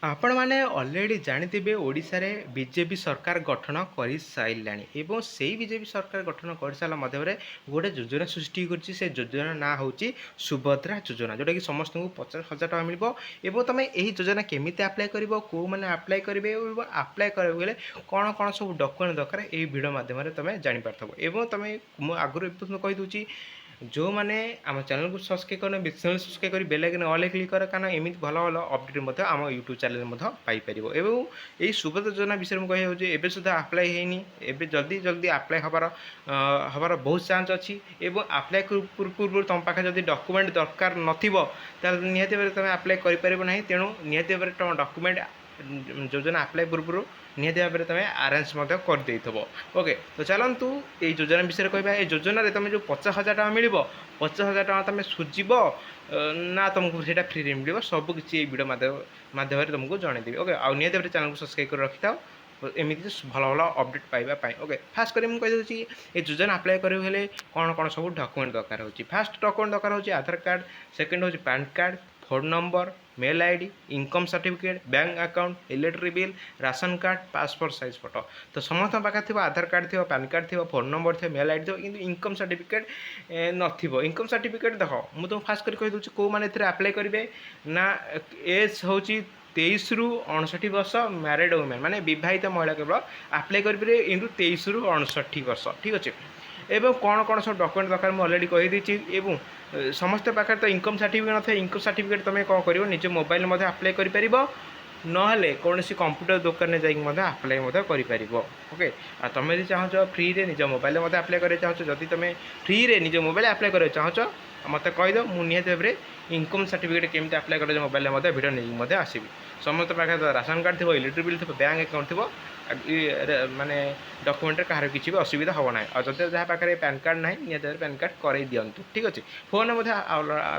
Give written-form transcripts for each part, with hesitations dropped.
आपण मैंने अलरेडी जानते ओडिशा रे बीजेपी सरकार गठन कर सारे एवं से बीजेपी सरकार गठन कर सारा मध्य गोटे योजना सृष्टि कर योजना ना हूँ सुभद्रा योजना जोटा कि समस्त को 50,000 टका मिल तुम यही योजना केमी आप्लाय कर कौ मैंने आप्लाय करेंगे आप्लाय करेंगे कौन कौन सब डॉक्यूमेंट दरकार ये भिडियो मध्यम तुम जापर तुम मुझे आगुरी कहीदे जो मैंने आम चैनल को सब्सक्राइब करना चैनल सब्सक्राइब कर बेल आइकन ऑल क्लिक कर कारण एमती भल भल अपडेट आम यूट्यूब चैनल पाइपर एवं यही सुभद्रा योजना विषय में कहे एवं सुधा आप्लाय होनी एवं जल्दी जल्दी आप्लाय हबार बहुत चान्स अच्छी एवं आप्लाय पूर्व तुम पाखे जब डॉक्यूमेंट दरकार नथिबो निहाती भाव तुम आप्लाय करें तेणु निहाती भाव तुम डॉक्यूमेंट योजना आप्लाय पूर्व निहाती भाव में तुम आरेंज कर ओके। तो चलतु ये योजना विषय कहवा ये योजन तुम जो 50,000 टका मिल 50,000 टका तुम सुझब ना तुमको सीटा फ्री मिल सबकि भिडियो मध्यम तुमको जनईदेवी ओके। आ निहाती भाव चैनल को सब्सक्राइब कर रखी था एमती भल भल अपडेट पाइबापी ओके। फास्ट कर कहीदे ये योजना आप्लाय करेंगे कौन कौन सब डॉक्यूमेंट दरकार हो फास्ट डॉक्यूमेंट दरकार हो आधार कार्ड सेकेंड हो PAN card phone number mail ID income certificate bank account electric bill ration card passport size photo तो समस्त पाखे थी आधार कार्ड थी पैन कार्ड थी फोन नंबर थी मेल आईडी थी कि इनकम सर्टिफिकेट नथिबो इनकम सर्टिफिकेट देख मुझे तुम फास्ट कर कहीदे कौ मैंने आप्लाय करेंगे ना एज हूँ 23 ରୁ 59 वर्ष मैरिड वुमेन माने विवाहित महिला केवल आप्लाय करेंगे इंदु 23 ରୁ 59 वर्ष ठीक अच्छे। एवं कौन कौन सब डॉक्यूमेंट दरकार मुझे अलरेडी कहीदी समस्त पाखे तो इनकम सर्टिफिकेट न इनकम सर्टिफिकेट तुम कौन कर निज मोबाइल आप्लाय कर नहले कौन कंप्यूटर दुकान में जाइए आप्लाय कर ओके। आ तुम यदि चाहो फ्री रे निज मोबाइल आप्लाय कर चाहो जदि तुम फ्री रे निज मोबाइल आप्लाय कर चाहो मत कहीद मुझे निहत भाव में इनकम सर्टिफिकेट केमी आप्लाय कर मोबाइल भिडियो नहीं आसबि समस्त पाखे राशन कार्ड थी इलेक्ट्रिक बिल थी बैंक अकाउंट थी माने डॉक्यूमेंट कहार किसी भी असुविधा हम ना और जब जहाँ पाखे पैन कार्ड ना निहत पैन कार्ड कर दिंतु ठीक अच्छे। फोन में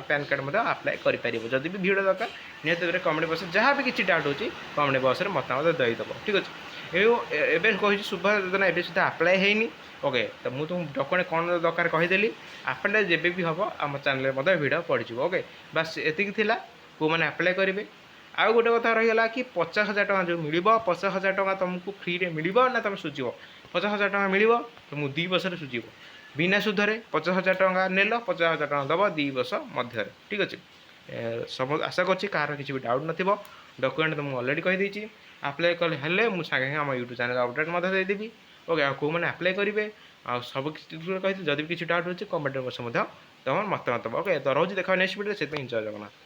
पैन कार्ड आप्लाय कर जदि भी भिडियो दरकार निहत भाव कमेंट बॉक्स जहाँ भी किसी डाउट होची कमेंट बॉक्स में मतामत देदेव ठीक अच्छे। एवं कही सुभद्रा योजना एवं सुधा आप्लाय होनी ओके। तो मुझे तुम डॉक्यूमेंट कौन दरकार कहीदेली आप्लाय जब भी हम आम चैनल भिडियो पड़ो ओके। बस एतिक कौ मैंने आप्लाय करेंगे आउ गोटे कथा रहीगला कि 50,000 टका जो मिल 50,000 टका तुमको फ्री रे मिल ना तुम सुझब 50,000 टका मिल तुमको 2 वर्ष सुझब बिना सुधरे 50,000 टका नेल 50,000 टका दब 2 वर्ष मध्य ठीक अच्छे। सब आशा कर कहार किसी भी डाउट नथिबो डॉक्यूमेंट तो मुझे अलरेडी कहीदे आप्लाय कले मुझे सागे आम यूट्यूब चैनल अपडेट देदेवी ओके। आ कौ मैंने आप्लाय करेंगे आ सब कही जब भी किसी डाउट हो कमेंट बॉक्स तुम मतामत ओके। तो रोज देखा नेक्स्ट वीडियो से एंजॉय जगन्नाथ।